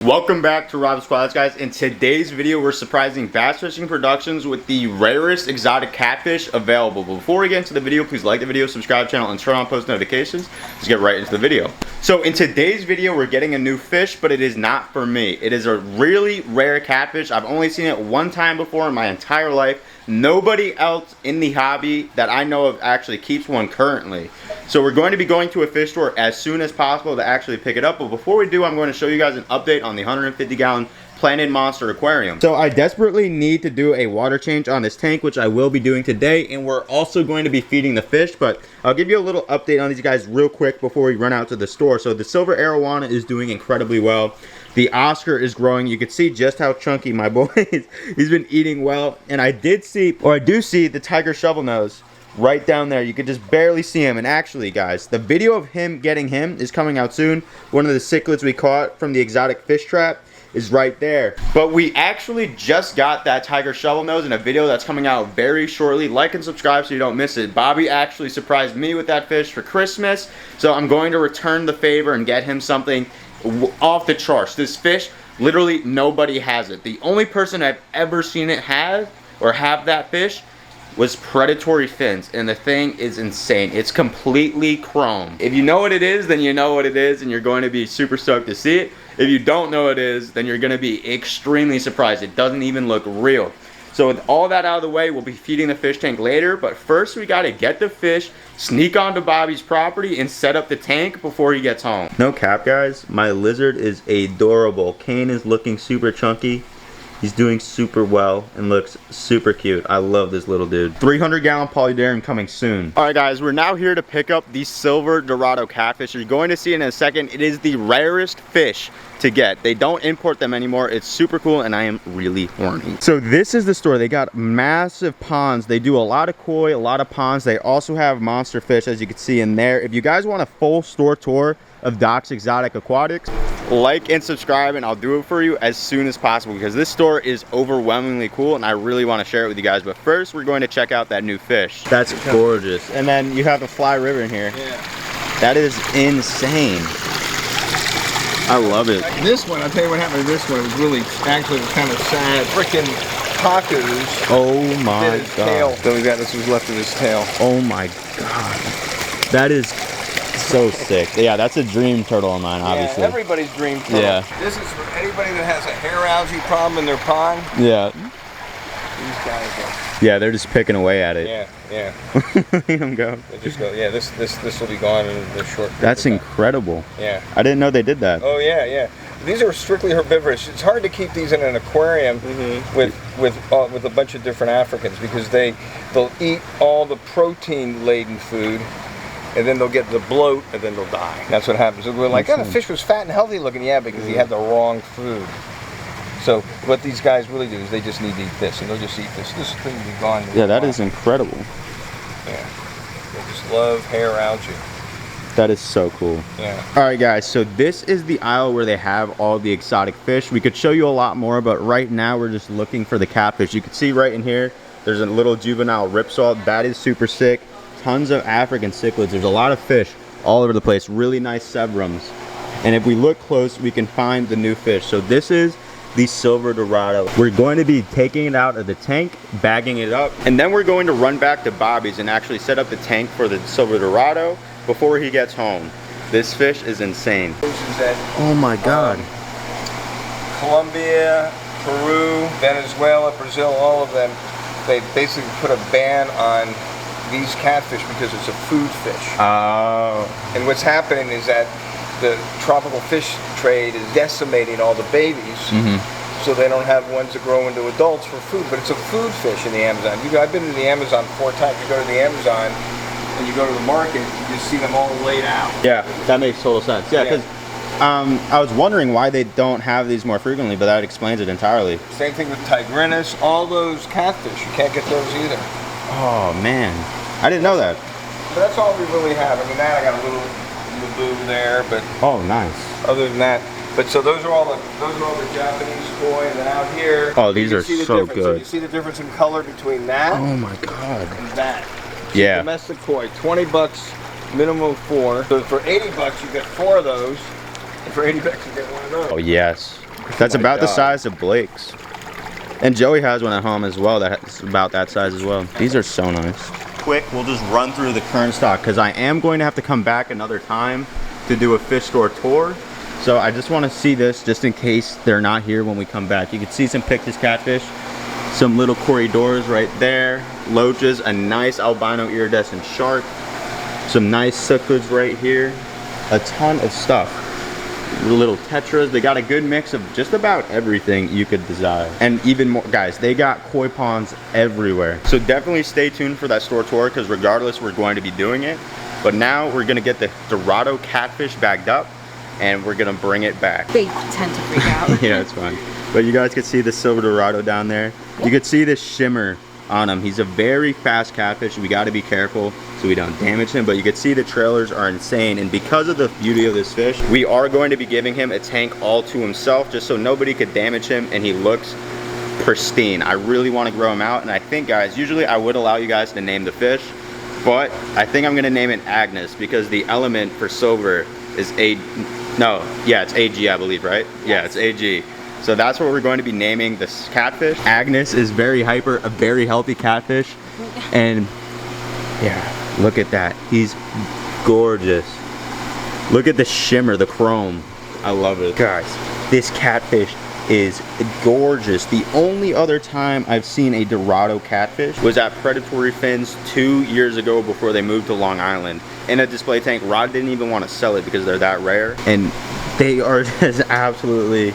Welcome back to Rob Squad, guys. In today's video, we're surprising Bass Fishing Productions with the rarest exotic catfish available. But before we get into the video, please like the video, subscribe to the channel, and turn on post notifications. Let's get right into the video. So in today's video, we're getting a new fish, but it is not for me. It is a really rare catfish. I've only seen it one time before in my entire life. Nobody else in the hobby that I know of actually keeps one currently. So we're going to be going to a fish store as soon as possible to actually pick it up. But before we do, I'm going to show you guys an update on the 150-gallon Planet Monster aquarium. So I desperately need to do a water change on this tank, which I will be doing today. And we're also going to be feeding the fish, but I'll give you a little update on these guys real quick before we run out to the store. So the silver arowana is doing incredibly well. The Oscar is growing. You can see just how chunky my boy is. He's been eating well. And I do see the tiger shovel nose right down there. You could just barely see him. And actually, guys, the video of him getting him is coming out soon. One of the cichlids we caught from the exotic fish trap is right there. But we actually just got that tiger shovel nose in a video that's coming out very shortly. Like and subscribe so you don't miss it. Bobby actually surprised me with that fish for Christmas, so I'm going to return the favor and get him something off the charts. This fish, literally nobody has it. The only person I've ever seen it have that fish was predatory fins, and the thing is insane. It's completely chrome. If you know what it is, then you know what it is, and you're going to be super stoked to see it. If you don't know what it is, then you're going to be extremely surprised. It doesn't even look real. So with all that out of the way, we'll be feeding the fish tank later, but first we got to get the fish, sneak onto Bobby's property, and set up the tank before he gets home. No cap, guys, my lizard is adorable. Kane is looking super chunky. He's doing super well and looks super cute. I love this little dude. 300-gallon polydarium coming soon. All right, guys, we're now here to pick up the silver Dorado catfish. You're going to see it in a second. It is the rarest fish to get. They don't import them anymore. It's super cool, and I am really horny. So this is the store. They got massive ponds. They do a lot of koi, a lot of ponds. They also have monster fish, as you can see in there. If you guys want a full store tour of Doc's Exotic Aquatics, like and subscribe, and I'll do it for you as soon as possible because this store is overwhelmingly cool and I really want to share it with you guys. But first, we're going to check out that new fish. That's gorgeous. And then you have a fly river in here. Yeah. That is insane. I love it. This one, I'll tell you what happened to this one. It was really, actually, was kind of sad. Freaking tacos. Oh my god. Tail. So we got, this was left of his tail. Oh my god. That is so sick. Yeah, that's a dream turtle of mine, obviously. Yeah, everybody's dream turtle. Yeah. This is for anybody that has a hair algae problem in their pond. Yeah. These guys are. Yeah, they're just picking away at it. Yeah, yeah. Let them go. They just go. Yeah, this will be gone in a short. That's incredible. Yeah. I didn't know they did that. Oh yeah, yeah. These are strictly herbivorous. It's hard to keep these in an aquarium with a bunch of different Africans because they'll eat all the protein-laden food. And then they'll get the bloat, and then they'll die. That's what happens. We're like, oh, the fish was fat and healthy looking. Yeah, because he had the wrong food. So what these guys really do is they just need to eat this, and they'll just eat this. This thing will be gone. Yeah, that is incredible. Yeah. They just love hair algae. That is so cool. Yeah. All right, guys, so this is the aisle where they have all the exotic fish. We could show you a lot more, but right now we're just looking for the catfish. You can see right in here, there's a little juvenile ripsaw. That is super sick. Tons of African cichlids. There's a lot of fish all over the place. Really nice sebrums. And if we look close, we can find the new fish. So this is the silver Dorado. We're going to be taking it out of the tank, bagging it up, and then we're going to run back to Bobby's and actually set up the tank for the silver Dorado before he gets home. This fish is insane. Oh my god. Colombia, Peru, Venezuela, Brazil, all of them, they basically put a ban on these catfish because it's a food fish. Oh. And what's happening is that the tropical fish trade is decimating all the babies, so they don't have ones that grow into adults for food. But it's a food fish in the Amazon. I've been to the Amazon 4 times. You go to the Amazon and you go to the market, you just see them all laid out. Yeah, that makes total sense. Yeah, because I was wondering why they don't have these more frequently, but that explains it entirely. Same thing with tigrinus, all those catfish. You can't get those either. Oh man, I didn't know that. But that's all we really have. I mean, I got a little boom there, but oh, nice. Other than that, but so those are all the Japanese koi, and then out here. Oh, these are so good. So you see the difference in color between that. Oh my god. And that. Yeah. Domestic koi, 20 bucks, minimum 4. So for 80 bucks you get 4 of those, and for 80 bucks you get 1 of those. Oh yes. That's my about the God. size of Blake's. And Joey has one at home as well that's about that size as well. These are so nice. Quick, we'll just run through the current stock because I am going to have to come back another time to do a fish store tour. So I just want to see this just in case they're not here when we come back. You can see some Pictus catfish, some little corridors right there, loaches, a nice albino iridescent shark, some nice cichlids right here, a ton of stuff. Little tetras. They got a good mix of just about everything you could desire, and even more. Guys, they got koi ponds everywhere, so definitely stay tuned for that store tour because regardless we're going to be doing it. But now we're gonna get the Dorado catfish bagged up and we're gonna bring it back. They tend to freak out. Yeah, it's fine. But you guys can see the silver Dorado down there. You can see the shimmer on him. He's a very fast catfish. We got to be careful so we don't damage him, but you can see the trailers are insane. And because of the beauty of this fish, we are going to be giving him a tank all to himself just so nobody could damage him and he looks pristine. I really want to grow him out, and I think, guys, usually I would allow you guys to name the fish, but I think I'm going to name it Agnes because the element for silver is it's AG, I believe, right? Yeah, it's AG. So that's what we're going to be naming this catfish. Agnes is very hyper, a very healthy catfish. And yeah, look at that. He's gorgeous. Look at the shimmer, the chrome. I love it. Guys, this catfish is gorgeous. The only other time I've seen a Dorado catfish was at Predatory Fins 2 years ago before they moved to Long Island. In a display tank. Rod didn't even want to sell it because they're that rare. And they are just absolutely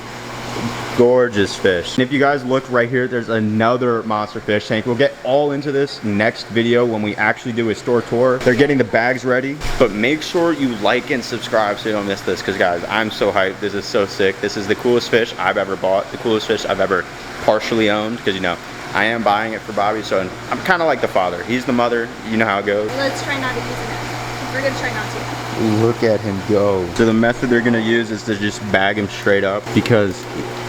gorgeous fish. And if you guys look right here, there's another monster fish tank. We'll get all into this next video when we actually do a store tour. They're getting the bags ready, but make sure you like and subscribe so you don't miss this, because guys, I'm so hyped. This is so sick. This is the coolest fish I've ever bought, the coolest fish I've ever partially owned, because you know I am buying it for Bobby, so I'm kind of like the father. He's the mother. You know how it goes. Let's try not to use it. We're gonna try not to. Look at him go. So the method they're gonna use is to just bag him straight up because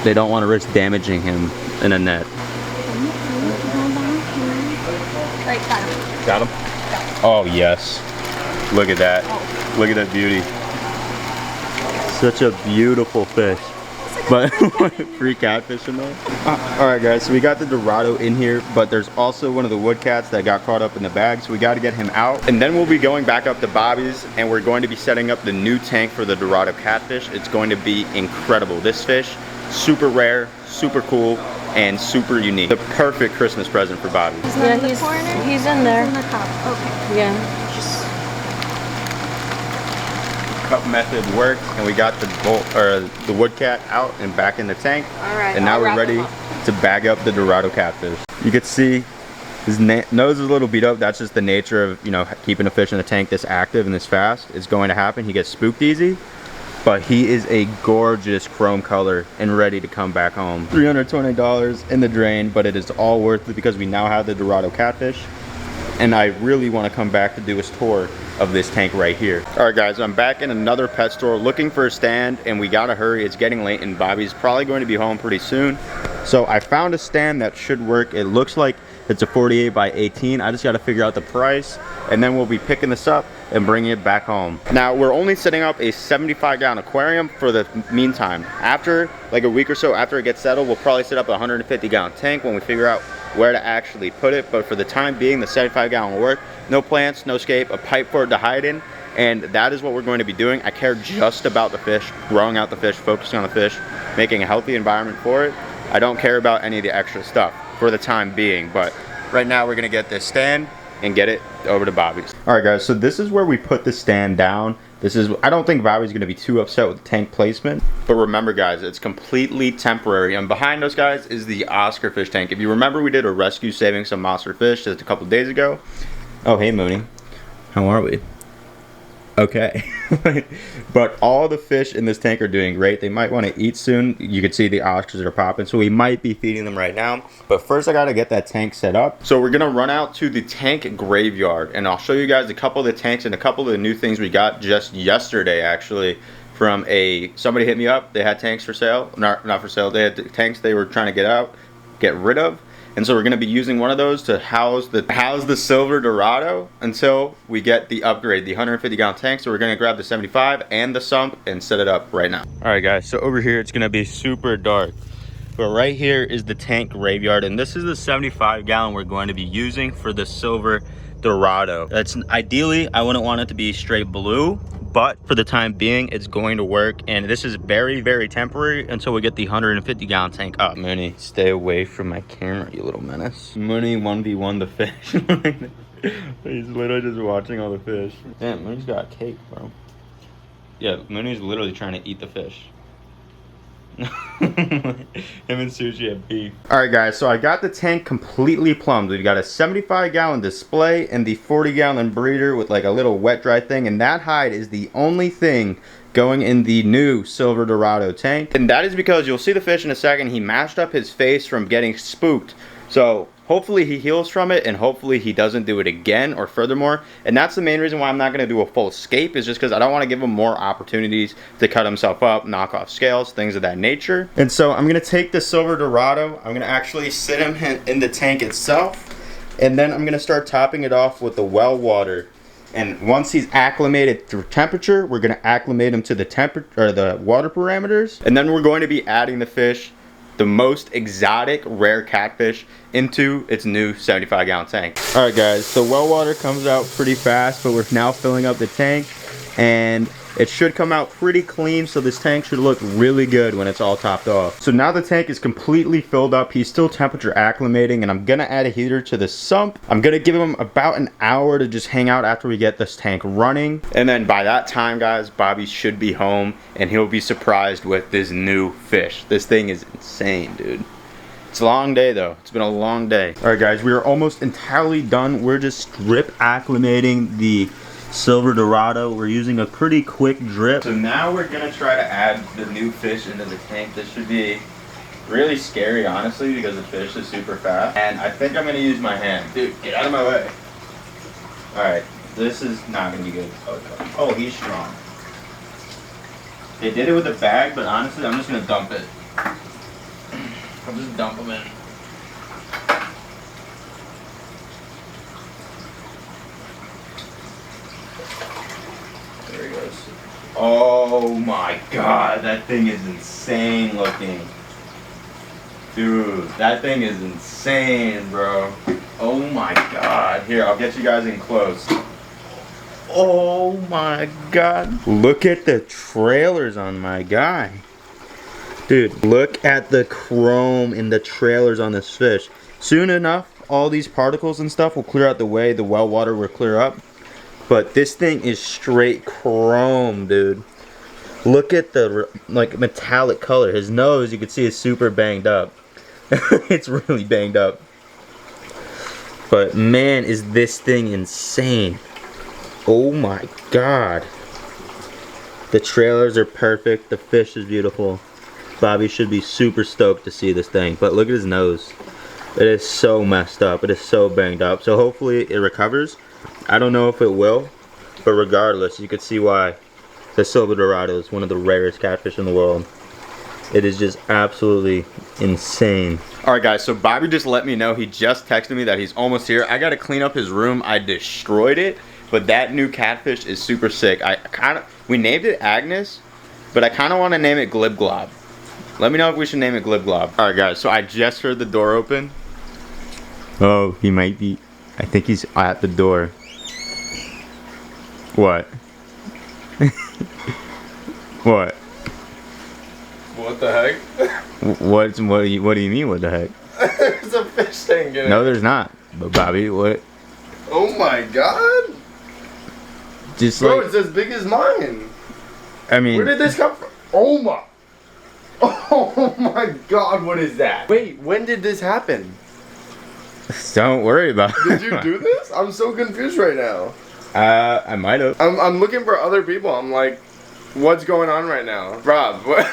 they don't want to risk damaging him in a net. Right, got him. Got him? Oh yes. Look at that. Oh. Look at that beauty. Such a beautiful fish. But free catfish in there. Alright guys, so we got the Dorado in here, but there's also one of the wood cats that got caught up in the bag, so we got to get him out. And then we'll be going back up to Bobby's and we're going to be setting up the new tank for the Dorado catfish. It's going to be incredible. This fish, super rare, super cool, and super unique. The perfect Christmas present for Bobby. He's not in the corner? He's in there. He's in the cup. Okay. Yeah. Cup method worked, and we got the wood cat out and back in the tank. All right. And now we're ready to bag up the Dorado catfish. You can see his nose is a little beat up. That's just the nature of, you know, keeping a fish in a tank this active and this fast. It's going to happen. He gets spooked easy, but he is a gorgeous chrome color and ready to come back home. $320 in the drain, but it is all worth it because we now have the Dorado catfish. And I really want to come back to do a tour of this tank right here. All right guys, I'm back in another pet store looking for a stand, and we gotta hurry. It's getting late and Bobby's probably going to be home pretty soon. So I found a stand that should work. It looks like it's a 48 by 18. I just gotta figure out the price, and then we'll be picking this up and bringing it back home. Now we're only setting up a 75-gallon aquarium for the meantime. After like a week or so after it gets settled, we'll probably set up a 150-gallon tank when we figure out where to actually put it. But for the time being, the 75-gallon will work. No plants, no scape, a pipe for it to hide in, and that is what we're going to be doing. I care just about the fish, growing out the fish, focusing on the fish, making a healthy environment for it. I don't care about any of the extra stuff for the time being, but right now we're gonna get this stand and get it over to Bobby's. All right guys, so this is where we put the stand down. I don't think Bobby's gonna be too upset with the tank placement, but remember guys, it's completely temporary. And behind us guys is the Oscar fish tank. If you remember, we did a rescue saving some monster fish just a couple days ago. Oh, hey Mooney, how are we? Okay. But all the fish in this tank are doing great. They might want to eat soon. You can see the Oscars are popping, so we might be feeding them right now. But first I gotta get that tank set up. So we're gonna run out to the tank graveyard, and I'll show you guys a couple of the tanks and a couple of the new things we got just yesterday actually from somebody hit me up. They had tanks for sale. Not for sale. They had tanks they were trying to get rid of. And so we're gonna be using one of those to house the silver dorado until we get the upgrade, the 150 gallon tank. So we're gonna grab the 75 and the sump and set it up right now. All right guys, so over here it's gonna be super dark. But right here is the tank graveyard, and this is the 75 gallon we're going to be using for the silver dorado. That's ideally, I wouldn't want it to be straight blue, but for the time being, it's going to work. And this is very, very temporary until we get the 150 gallon tank up. Mooney, stay away from my camera, you little menace. Mooney 1v1 the fish. He's literally just watching all the fish. Damn, Mooney's got cake, bro. Yeah, Mooney's literally trying to eat the fish. Him and Sushi have beef. Alright guys, so I got the tank completely plumbed. We've got a 75 gallon display and the 40 gallon breeder with like a little wet dry thing, and that hide is the only thing going in the new silver dorado tank. And that is because you'll see the fish in a second, he mashed up his face from getting spooked. So hopefully he heals from it, and hopefully he doesn't do it again or furthermore. And that's the main reason why I'm not going to do a full escape, is just because I don't want to give him more opportunities to cut himself up, knock off scales, things of that nature. And so I'm going to take the silver dorado, I'm going to actually sit him in the tank itself, and then I'm going to start topping it off with the well water. And once he's acclimated through temperature, we're going to acclimate him to the temperature or the water parameters, and then we're going to be adding the fish, the most exotic rare catfish, into its new 75 gallon tank. All right guys, the well water comes out pretty fast, but we're now filling up the tank, and it should come out pretty clean, so this tank should look really good when it's all topped off. So now the tank is completely filled up. He's still temperature acclimating, and I'm gonna add a heater to the sump. I'm gonna give him about an hour to just hang out after we get this tank running. And then by that time, guys, Bobby should be home, and he'll be surprised with this new fish. This thing is insane, dude. It's a long day though. It's been a long day. All right guys, we are almost entirely done. We're just strip acclimating the silver dorado. We're using a pretty quick drip. So now we're gonna try to add the new fish into the tank. This should be really scary, honestly, because the fish is super fast. And I think I'm gonna use my hand. Dude, get out of my way. All right, this is not gonna be good. Oh, he's strong. They did it with a bag, but honestly, I'm just gonna dump it. I'll just dump them in. There he goes. Oh my god, that thing is insane looking. Dude, that thing is insane, bro. Oh my god. Here, I'll get you guys in close. Oh my god. Look at the trailers on my guy. Dude, look at the chrome in the trailers on this fish. Soon enough, all these particles and stuff will clear out the way. The well water will clear up. But this thing is straight chrome, dude. Look at the like metallic color. His nose, you can see, is super banged up. It's really banged up. But man, is this thing insane. Oh my god. The trailers are perfect. The fish is beautiful. Bobby should be super stoked to see this thing. But look at his nose. It is so messed up. It is so banged up. So hopefully it recovers. I don't know if it will. But regardless, you can see why the silver dorado is one of the rarest catfish in the world. It is just absolutely insane. Alright guys, so Bobby just let me know. He just texted me that he's almost here. I gotta clean up his room. I destroyed it. But that new catfish is super sick. We named it Agnes, but I kind of want to name it Glib Glob. Let me know if we should name it Glib Glob. Alright guys, so I just heard the door open. Oh, he might be. I think he's at the door. What? What? What the heck? What do you mean, what the heck? There's a fish tank in it. No, there's not. But Bobby, what? Oh my god. Just Bro, like, it's as big as mine. I mean, Where did this come from? Oh my. Oh my god, what is that? Wait, when did this happen? don't worry about it. Did you do this? I'm so confused right now. I might have. I'm looking for other people. I'm like, what's going on right now? Rob, what?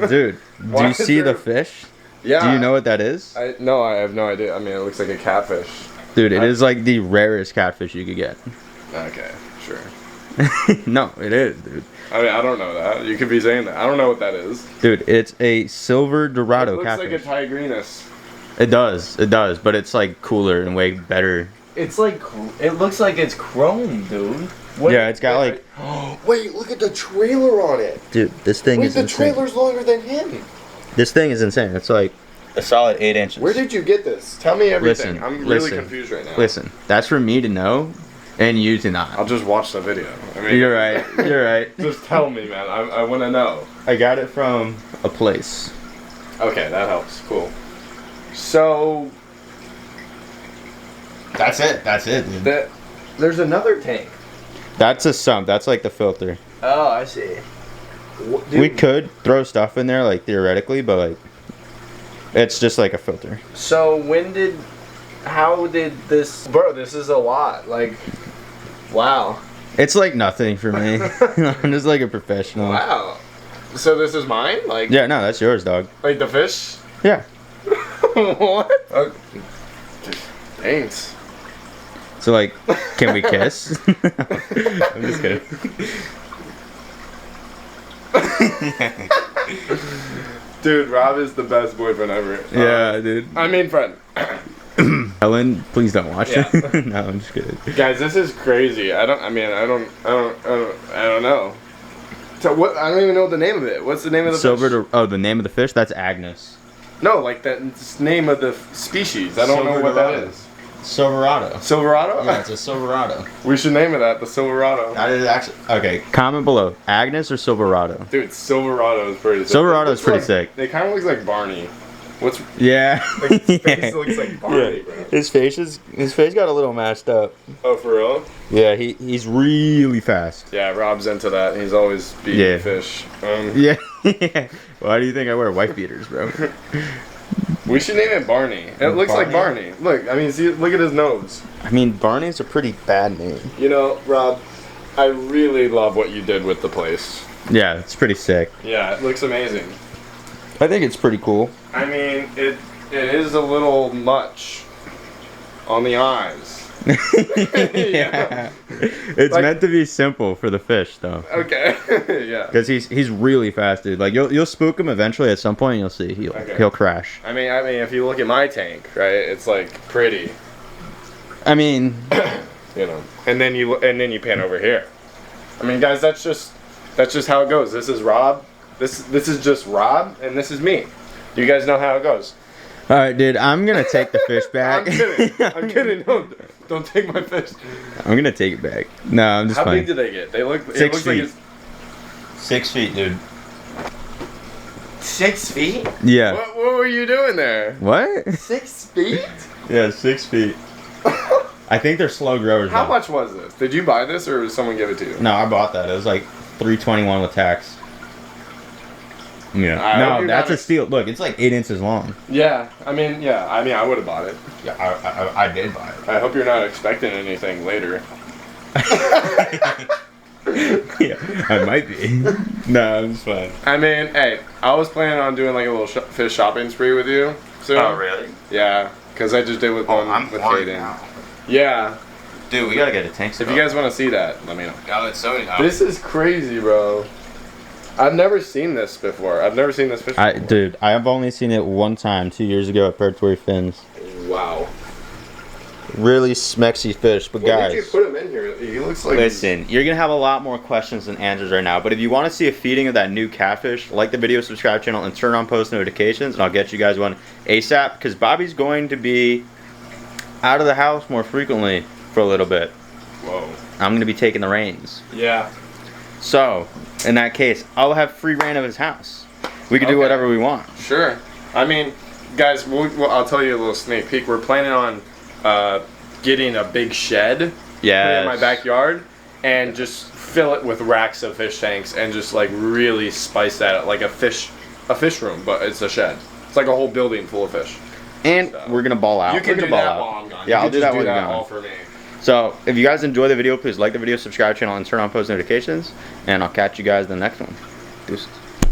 Dude, do you see the fish? Yeah. Do you know what that is? No, I have no idea. I mean, it looks like a catfish. Dude, it is like the rarest catfish you could get. Okay, sure. No, it is, dude. I mean, I don't know that. You could be saying that. I don't know what that is. Dude, it's a silver dorado It looks catfish. like a tigrinus. It does, but it's like cooler and way better. It's like, it looks like it's chrome, dude. What? Yeah, it's got like. Wait, look at the trailer on it. Dude, this thing Wait, is the insane. trailer's longer than him. This thing is insane. It's like a solid 8 inches. Where did you get this? Tell me everything. Listen, I'm really listen, confused right now. Listen, that's for me to know, and you to not. I'll just watch the video. I mean, You're right. You're right. Just tell me, man. I want to know. I got it from a place. Okay, that helps. Cool. So That's it. That's it, dude. there's another tank. That's a sump. That's like the filter. Oh, I see. We could throw stuff in there, like theoretically, but like, it's just like a filter. So how did this, bro? This is a lot. Like, wow. It's like nothing for me. I'm just like a professional. Wow. So this is mine? Like Yeah, no, that's yours, dog. like the fish? Yeah. What? Thanks. So like, can we kiss? I'm just kidding. Dude, Rob is the best boyfriend ever. Yeah, dude. I mean friend. Ellen, please don't watch Yeah. it. No, I'm just kidding. Guys, this is crazy. I don't know. So what? I don't even know the name of it. What's the name of the Silver fish? to, the name of the fish? That's Agnes. No, like the name of the species. I don't know what that is. Silverado. Silverado? Yeah, it's a Silverado. We should name it that, the Silverado. That is actually okay. Comment below, Agnes or Silverado. Dude, Silverado is pretty sick. Silverado is It pretty looks sick. It kind of looks like Barney. What's Yeah. like, his face Yeah. looks like Barney, bro. His face got a little mashed up. Oh, for real? Yeah, he's really fast. Yeah, Rob's into that. He's always beating Yeah. fish. Yeah. Why do you think I wear wife beaters, bro? We should name it Barney. It looks like Barney. Look, I mean, see, look at his nose. I mean, Barney's a pretty bad name. You know, Rob, I really love what you did with the place. Yeah, it's pretty sick. Yeah, it looks amazing. I think it's pretty cool. I mean, it is a little much on the eyes. Yeah. It's Like- meant to be simple for the fish, though. Okay. Yeah. Because he's really fast, dude. Like you'll spook him eventually at some point, and you'll see he'll crash. I mean, if you look at my tank, right, it's like pretty, I mean, you know. And then you pan over here. I mean, guys, that's just how it goes. This is Rob. This is just Rob, and this is me. Do you guys know how it goes? all right, dude. I'm gonna take the fish back. I'm kidding. I'm kidding. Don't take my fish. I'm gonna take it back. No, I'm just How fine. big do they get? They look. It 6 looks like feet. it's 6 feet, dude. 6 feet? Yeah. What were you doing there? What? 6 feet? Yeah, 6 feet. I think they're slow growers. How though. much was this? Did you buy this, or did someone give it to you? No, I bought that. It was like $321 with tax. Yeah. I hope No, you're that's not a steal. Look, it's like 8 inches long. Yeah. I mean, I would have bought it. Yeah, I did buy it. I hope you're not expecting anything later. Yeah, I might be. No, I'm just fine. I mean, hey, I was planning on doing like a little fish shopping spree with you soon. Oh, really? Yeah, because I just did with Oh, one with Hayden. Yeah. Dude, we gotta get a tank. If you guys want to see that, let me know. got it, so This is crazy, bro. I've never seen this before. I've never seen this fish before. Dude, I have only seen it one time 2 years ago at Predatory Fins. Wow. Really smexy fish, but Why guys. did you put him in here? He looks like. Listen, you're gonna have a lot more questions than answers right now, but if you want to see a feeding of that new catfish, like the video, subscribe channel, and turn on post notifications, and I'll get you guys one ASAP, because Bobby's going to be out of the house more frequently for a little bit. Whoa. I'm gonna be taking the reins. Yeah. So, in that case, I'll have free reign of his house. We can do Okay. whatever we want. Sure. I mean, guys, I'll tell you a little sneak peek. We're planning on getting a big shed, put it in my backyard, and just fill it with racks of fish tanks, and just like really spice that up, like a fish room, but it's a shed. It's like a whole building full of fish. And So, we're gonna ball out. You can We're do gonna that ball while out. I'm gone. Yeah, You I'll can do just that do while that you're gone. all for me. So, if you guys enjoy the video, please like the video, subscribe channel, and turn on post notifications. And I'll catch you guys in the next one. Deuces.